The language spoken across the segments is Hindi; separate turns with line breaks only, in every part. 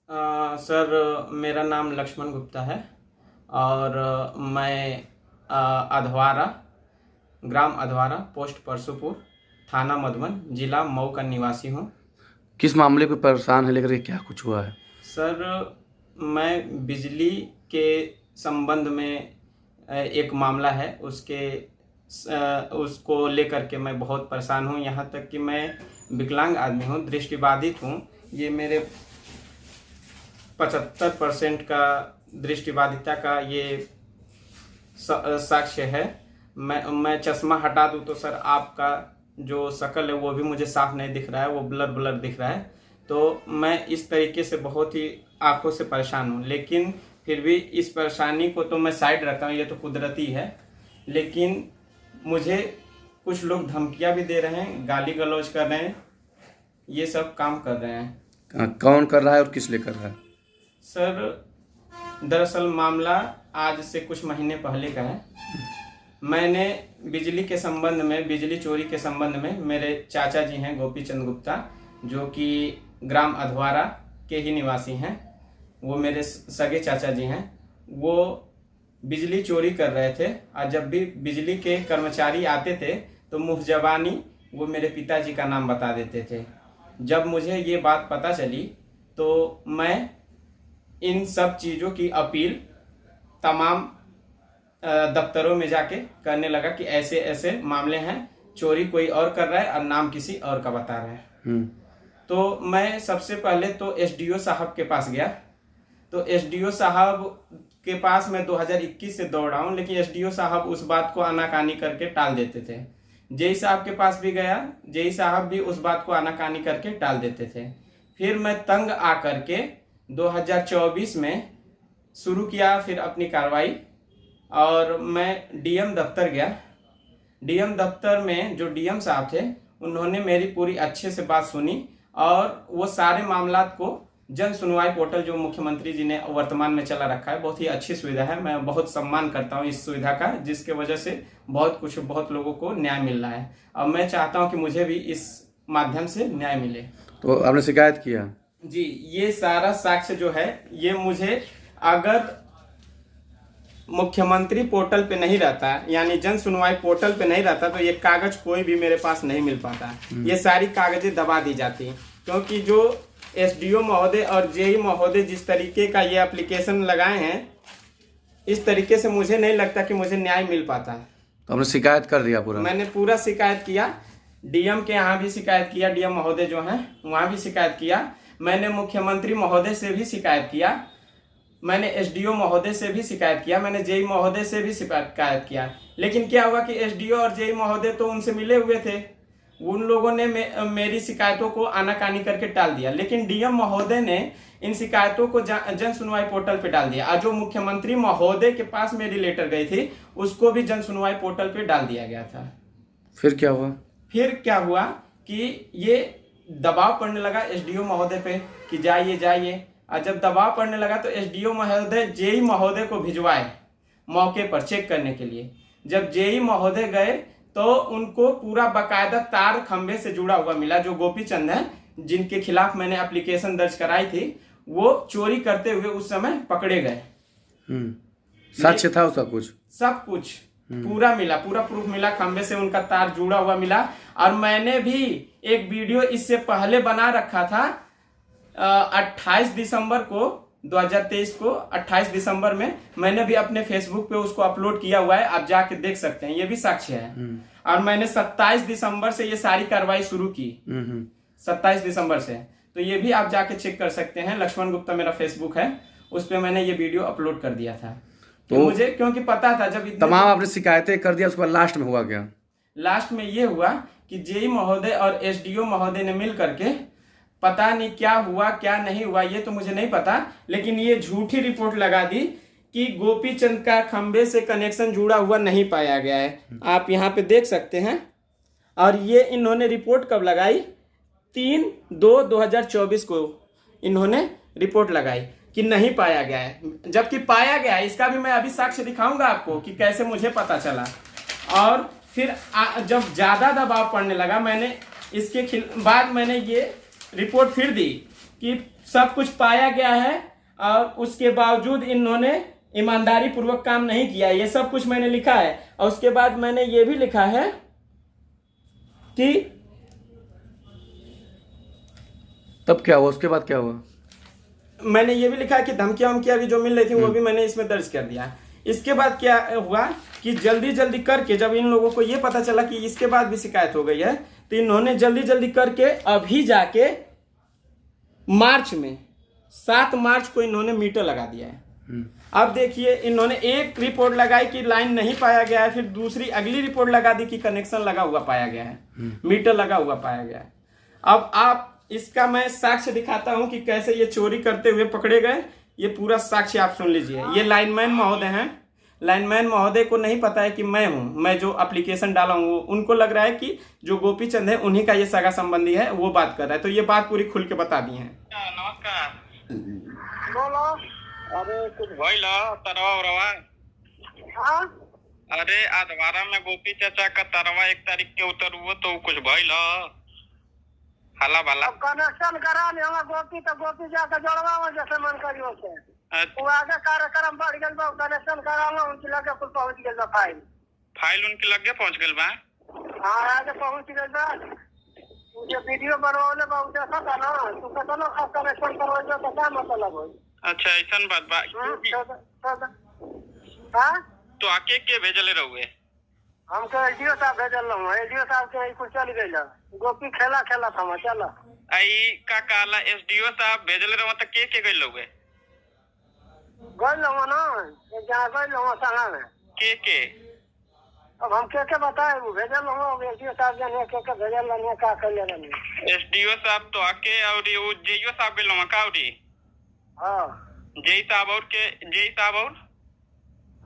सर, मेरा नाम लक्ष्मण गुप्ता है और मैं अधवारा, ग्राम अधवारा, पोस्ट परसुपुर, थाना मधुबन, जिला मऊ का निवासी हूँ।
किस मामले पे परेशान है, लेकर के क्या कुछ हुआ है?
सर, मैं बिजली के संबंध में एक मामला है, उसको लेकर के मैं बहुत परेशान हूँ। यहाँ तक कि मैं विकलांग आदमी हूँ, दृष्टिबाधित हूँ। ये मेरे 75% का दृष्टिबाधिता का ये साक्ष्य है। मैं चश्मा हटा दूँ तो सर आपका जो शक्ल है वो भी मुझे साफ नहीं दिख रहा है, वो ब्लर ब्लर दिख रहा है। तो मैं इस तरीके से बहुत ही आंखों से परेशान हूँ, लेकिन फिर भी इस परेशानी को तो मैं साइड रखता हूँ, ये तो कुदरती है। लेकिन मुझे कुछ लोग धमकियाँ भी दे रहे हैं, गाली गलौज कर रहे हैं, ये सब काम कर रहे हैं।
कौन कर रहा है और किस लिए कर रहा है?
सर, दरअसल मामला आज से कुछ महीने पहले का है। मैंने बिजली के संबंध में, बिजली चोरी के संबंध में, मेरे चाचा जी हैं गोपी चंद गुप्ता, जो कि ग्राम अधवारा के ही निवासी हैं, वो मेरे सगे चाचा जी हैं। वो बिजली चोरी कर रहे थे और जब भी बिजली के कर्मचारी आते थे तो मुँह जबानी वो मेरे पिताजी का नाम बता देते थे। जब मुझे ये बात पता चली तो मैं इन सब चीज़ों की अपील तमाम दफ्तरों में जाके करने लगा कि ऐसे ऐसे मामले हैं, चोरी कोई और कर रहा है और नाम किसी और का बता रहा है। तो मैं सबसे पहले तो एसडीओ साहब के पास गया। तो एसडीओ साहब के पास मैं 2021 से दौड़ा हूँ, लेकिन एसडीओ साहब उस बात को आनाकानी करके टाल देते थे। जेई साहब के पास भी गया, जेई साहब भी उस बात को आनाकानी करके टाल देते थे। फिर मैं तंग आ करके 2024 में शुरू किया फिर अपनी कार्रवाई, और मैं डीएम दफ्तर गया। डीएम दफ्तर में जो डीएम साहब थे उन्होंने मेरी पूरी अच्छे से बात सुनी और वो सारे मामलात को जन सुनवाई पोर्टल जो मुख्यमंत्री जी ने वर्तमान में चला रखा है, बहुत ही अच्छी सुविधा है। मैं बहुत सम्मान करता हूँ इस सुविधा का, जिसके वजह से बहुत लोगों को न्याय मिल रहा है। और मैं चाहता हूँ कि मुझे भी इस माध्यम से न्याय मिले।
तो आपने शिकायत किया?
जी, ये सारा साक्ष्य जो है ये मुझे अगर मुख्यमंत्री पोर्टल पे नहीं रहता, यानी जन सुनवाई पोर्टल पे नहीं रहता, तो ये कागज कोई भी मेरे पास नहीं मिल पाता। ये सारी कागजें दबा दी जाती, क्योंकि जो एसडीओ महोदय और जेई महोदय जिस तरीके का ये एप्लीकेशन लगाए हैं, इस तरीके से मुझे नहीं लगता कि मुझे न्याय मिल पाता।
तो हमने शिकायत कर दिया पूरा? मैंने
पूरा शिकायत किया। डीएम के यहाँ भी शिकायत किया, डीएम महोदय जो हैं वहाँ भी शिकायत किया। मैंने मुख्यमंत्री महोदय से भी शिकायत किया, मैंने एसडीओ महोदय से भी शिकायत किया, मैंने जेई महोदय से भी शिकायत किया। लेकिन क्या हुआ कि एसडीओ और जेई महोदय तो उनसे मिले हुए थे, उन लोगों ने मेरी शिकायतों को आनाकानी करके टाल दिया। लेकिन डीएम महोदय ने इन शिकायतों को जन सुनवाई पोर्टल पे डाल दिया, और जो मुख्यमंत्री महोदय के पास मेरी लेटर गई थी उसको भी जन सुनवाई पोर्टल पे डाल दिया गया था।
फिर क्या हुआ?
फिर क्या हुआ कि ये दबाव पड़ने लगा एसडीओ महोदय पे कि जाइए जाइए, और जब दबाव पड़ने लगा तो एसडीओ महोदय जेई महोदय को भिजवाए मौके पर चेक करने के लिए। जब जेई महोदय गए तो उनको पूरा बाकायदा तार खंभे से जुड़ा हुआ मिला। जो गोपी चंद है, जिनके खिलाफ मैंने एप्लीकेशन दर्ज कराई थी, वो चोरी करते हुए उस समय पकड़े गए।
साक्ष्य था उसका? कुछ सब
कुछ पूरा मिला, पूरा प्रूफ मिला, खंभे से उनका तार जुड़ा हुआ मिला। और मैंने भी एक वीडियो इससे पहले बना रखा था 28 दिसंबर को 2023 को 28 दिसंबर में मैंने भी अपने फेसबुक पे उसको अपलोड किया हुआ है, आप जाके देख सकते हैं, ये भी साक्ष्य है। और मैंने 27 दिसंबर से ये सारी कार्रवाई शुरू की, 27 दिसंबर से, तो ये भी आप जाके चेक कर सकते हैं। लक्ष्मण गुप्ता मेरा फेसबुक है, उस पर मैंने ये वीडियो अपलोड कर दिया था। तो मुझे क्योंकि पता था जब
तमाम आपने शिकायतें कर दिया, उसके बाद लास्ट में हुआ क्या?
लास्ट में ये हुआ कि जेई महोदय और एसडीओ महोदय ने मिल करके, पता नहीं क्या हुआ क्या नहीं हुआ ये तो मुझे नहीं पता, लेकिन ये झूठी रिपोर्ट लगा दी कि गोपी चंद का खंबे से कनेक्शन जुड़ा हुआ नहीं पाया गया है। आप यहाँ पे देख सकते हैं। और ये इन्होंने रिपोर्ट कब लगाई? 3/2/2024 को इन्होंने रिपोर्ट लगाई कि नहीं पाया गया है, जबकि पाया गया है। इसका भी मैं अभी साक्ष्य दिखाऊंगा आपको कि कैसे मुझे पता चला। और फिर जब ज्यादा दबाव पड़ने लगा, मैंने इसके बाद मैंने ये रिपोर्ट फिर दी कि सब कुछ पाया गया है और उसके बावजूद इन्होंने ईमानदारी पूर्वक काम नहीं किया। ये सब कुछ मैंने लिखा है। और उसके बाद मैंने ये भी लिखा है कि
तब क्या हुआ, उसके बाद क्या हुआ?
मैंने ये भी लिखा है कि धमकियां वमकियां भी जो मिल रही थी वो भी मैंने इसमें दर्ज कर दिया। इसके बाद क्या हुआ कि जल्दी जल्दी करके जब इन लोगों को ये पता चला कि इसके बाद भी शिकायत हो गई है, तो इन्होंने जल्दी जल्दी करके अभी जाके मार्च में 7 मार्च को इन्होंने मीटर लगा दिया है। अब देखिए, इन्होंने एक रिपोर्ट लगाई कि लाइन नहीं पाया गया है, फिर दूसरी अगली रिपोर्ट लगा दी कि कनेक्शन लगा हुआ पाया गया है, मीटर लगा हुआ पाया गया है। अब आप इसका मैं साक्ष्य दिखाता हूं कि कैसे ये चोरी करते हुए पकड़े गए। ये पूरा साक्ष्य आप सुन लीजिए। ये लाइनमैन महोदय हैं। लाइनमैन महोदय को नहीं पता है कि मैं हूं, मैं जो एप्लीकेशन डाला हूं। उनको लग रहा है कि जो गोपी चंद है उन्हीं का ये सगा संबंधी है, वो बात कर रहा है। तो ये बात पूरी खुल के बता दी है।
नमस्कार। बोलो। अरे कुछ भइल तरवा उरवा? हाँ? अरे अधवारा में गोपी चाचा का तरवा 1 तारीख के उतर हुआ, तो कुछ भइल हाला वाला कनेक्शन करा लिया गोपी, तो गोपी जाकर जोड़वा जैसे मन करियो से वो आगे कार्यक्रम बढ़ गया बा, कनेक्शन करा लो, उनके लगे कुल पहुंच गया बा। फाइल उनके लगे पहुंच गया बा। हाँ, आगे पहुंच गया बा। जो वीडियो बनवाने बा देखा था ना, तू कहता ना कनेक्शन करवाइयो तो क्या मतलब हो? अच्छा, ऐसा बात बा। हाँ, तो आके के भेजले रहुए? हमको एडीओ साहब भेजल रहा। एडीओ साहब के कुछ चल गई गोपी खेला था चल आई का काला एसडीओ साहब भेजले रहो। तो के गई लोगे? गई लो ना, जहाँ गई लो संगा में के अब हम के बताए वो भेजल रहो। एसडीओ साहब जाने के भेजल रहे का कर ले रहे। एसडीओ साहब तो आके और वो जेईओ साहब गेलो का औरी? हां, जेई साहब और के जेई साहब और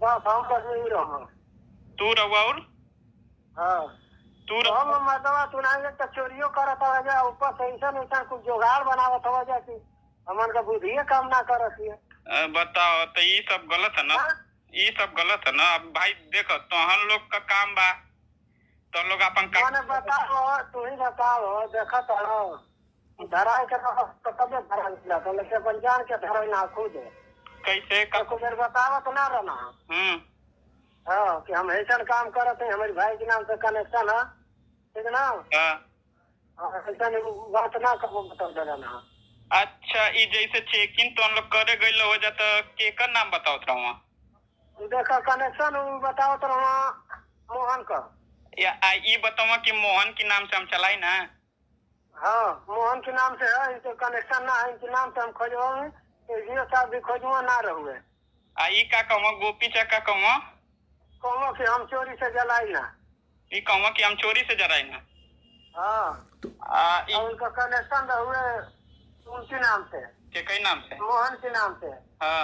बस हम पर नहीं रहो। तू रहुआ और? हाँ, तू हम मदवा तू नहीं तो चोरियों करत हो जा, ऊपर से ऐसा कुछ जुगाड़ बनावत हो जा कि हमन का बुद्धि काम ना करत है। बताओ, तो ये सब गलत है ना? ये सब गलत है ना? अब भाई देखो, तो हम लोग का काम बा, तो लोग अपन काम ने बताओ, तू ही बताओ। देखो तो धरा के तो कबे धरा निकला, तो लेके पंजान के धरा ना खुद कैसे को मेरे बताओ तो ना रहना। हाँ, कि हम ऐसा काम करते हैं, हमारे भाई के नाम से कनेक्शन है, ठीक ना? ऐसा बात ना कब बता देना। अच्छा, ये जैसे चेकिंग तो हम लोग करे गए हो जाता, केकर नाम बताओ रहा? देखो कनेक्शन बताओ तो मोहन का, या ये बताओ कि मोहन के नाम से हम चलाई ना? हाँ, मोहन के नाम से है, इनके कनेक्शन ना है, इनके नाम से हम खोजवा साहब भी खोजवा ना रहुए। आई का कहूँ गोपी चक्का कहूँ कहूँ कि हम चोरी से जलाई ना, ये कहूँ कि हम चोरी से जलाई ना। हाँ, उनका कनेक्शन रहुए उनके नाम से। के कई नाम से? मोहन के नाम से। हाँ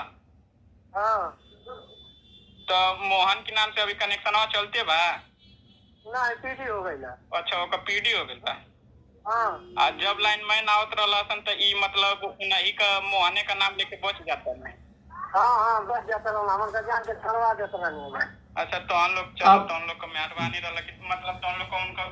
हाँ, तो मोहन के नाम से अभी कनेक्शन चलते बा ना? पीडी हो गई ना। अच्छा, ओका पीडी हो गई बा। हाँ, जब लाइनमैन आवत रहलन तो ई मतलब नहीं का मोहने का नाम लेके बच जाता है। हाँ हाँ, बच जाता है, हमन का जान के छड़वा देता है। अच्छा, तो हम लोग चलो, तो हम लोग का मेहरबानी रहला कि मतलब तो हम लोग को उनका।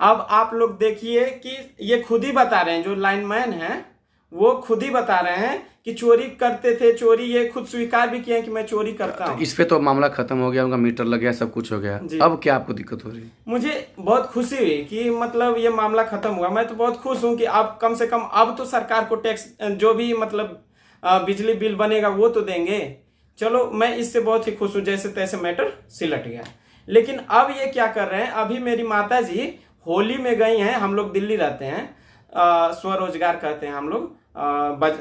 अब आप लोग देखिए कि ये खुद ही बता रहे हैं, जो लाइनमैन हैं वो खुद ही बता रहे हैं कि चोरी करते थे। चोरी ये खुद स्वीकार भी किए कि मैं चोरी करता हूँ।
इस पे तो मामला खत्म हो गया, उनका मीटर लग गया, सब कुछ हो गया। अब क्या आपको दिक्कत हो रही है?
मुझे बहुत खुशी हुई कि मतलब ये मामला खत्म हुआ। मैं तो बहुत खुश हूँ कि अब कम से कम अब तो सरकार को टैक्स जो भी मतलब बिजली बिल बनेगा वो तो देंगे। चलो, मैं इससे बहुत ही खुश हूँ, जैसे तैसे मैटर सिलट गया। लेकिन अब ये क्या कर रहे हैं, अभी मेरी माता जी होली में गई हैं। हम लोग दिल्ली रहते हैं, स्वरोजगार करते हैं हम लोग,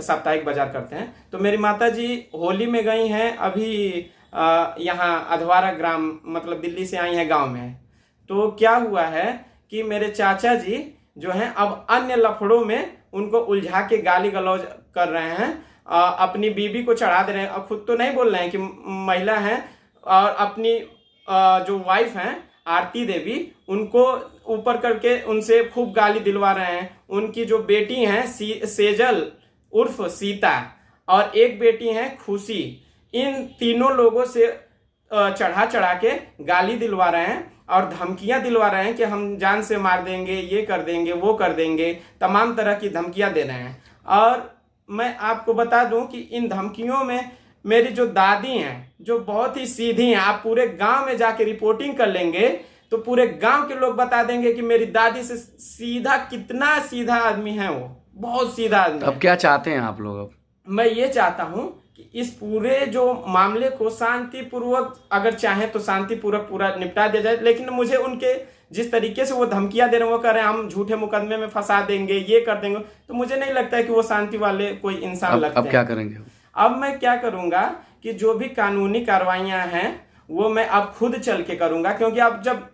साप्ताहिक बाजार करते हैं। तो मेरी माता जी होली में गई हैं, अभी यहाँ अधवारा ग्राम मतलब दिल्ली से आई हैं, गांव में। तो क्या हुआ है कि मेरे चाचा जी जो हैं अब अन्य लफड़ों में उनको उलझा के गाली गलौज कर रहे हैं, अपनी बीबी को चढ़ा दे रहे हैं। अब खुद तो नहीं बोल रहे हैं कि महिला हैं, और अपनी जो वाइफ हैं आरती देवी, उनको ऊपर करके उनसे खूब गाली दिलवा रहे हैं। उनकी जो बेटी हैं सेजल उर्फ सीता, और एक बेटी हैं खुशी, इन तीनों लोगों से चढ़ा के गाली दिलवा रहे हैं और धमकियां दिलवा रहे हैं कि हम जान से मार देंगे, ये कर देंगे, वो कर देंगे, तमाम तरह की धमकियां दे रहे हैं। और मैं आपको बता दूं कि इन धमकियों में मेरी जो दादी हैं, जो बहुत ही सीधी हैं, आप पूरे गांव में जाके रिपोर्टिंग कर लेंगे तो पूरे गांव के लोग बता देंगे कि मेरी दादी से सीधा, कितना सीधा आदमी है वो, बहुत सीधा आदमी।
अब क्या चाहते हैं आप लोग? अब
मैं ये चाहता हूं कि इस पूरे जो मामले को शांतिपूर्वक, अगर चाहें तो शांतिपूर्वक पूरा निपटा दिया जाए, लेकिन मुझे उनके जिस तरीके से वो धमकियां दे रहे हैं, वो कह रहे हैं हम झूठे मुकदमे में फंसा देंगे, ये कर देंगे, तो मुझे नहीं लगता है कि वो शांति वाले कोई इंसान लगते हैं।
अब क्या करेंगे?
अब मैं क्या करूंगा कि जो भी कानूनी कार्रवाइयां हैं वो मैं अब खुद चल के करूंगा, क्योंकि अब जब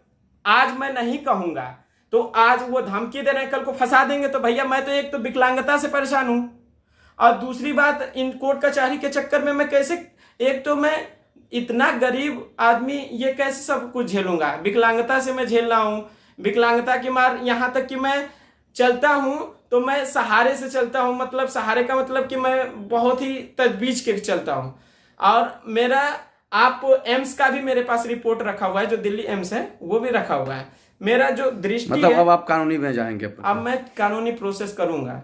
आज मैं नहीं कहूंगा तो आज वो धमकी दे रहे हैं, कल को फंसा देंगे, तो भैया मैं तो एक तो विकलांगता से परेशान हूं, और दूसरी बात इन कोर्ट कचहरी के चक्कर में मैं कैसे, एक तो मैं इतना गरीब आदमी, ये कैसे सब कुछ झेलूंगा, विकलांगता से मैं झेल रहा हूं, विकलांगता की मार, यहां तक कि मैं चलता हूं तो मैं सहारे से चलता हूं, मतलब सहारे का मतलब कि मैं बहुत ही तजवीज के चलता हूं। और मेरा, आप एम्स का भी मेरे पास रिपोर्ट रखा हुआ है, जो दिल्ली एम्स है वो भी रखा हुआ है। मेरा जो दृष्टि
मतलब
है,
अब आप कानूनी में जाएंगे?
अब मैं कानूनी प्रोसेस करूंगा।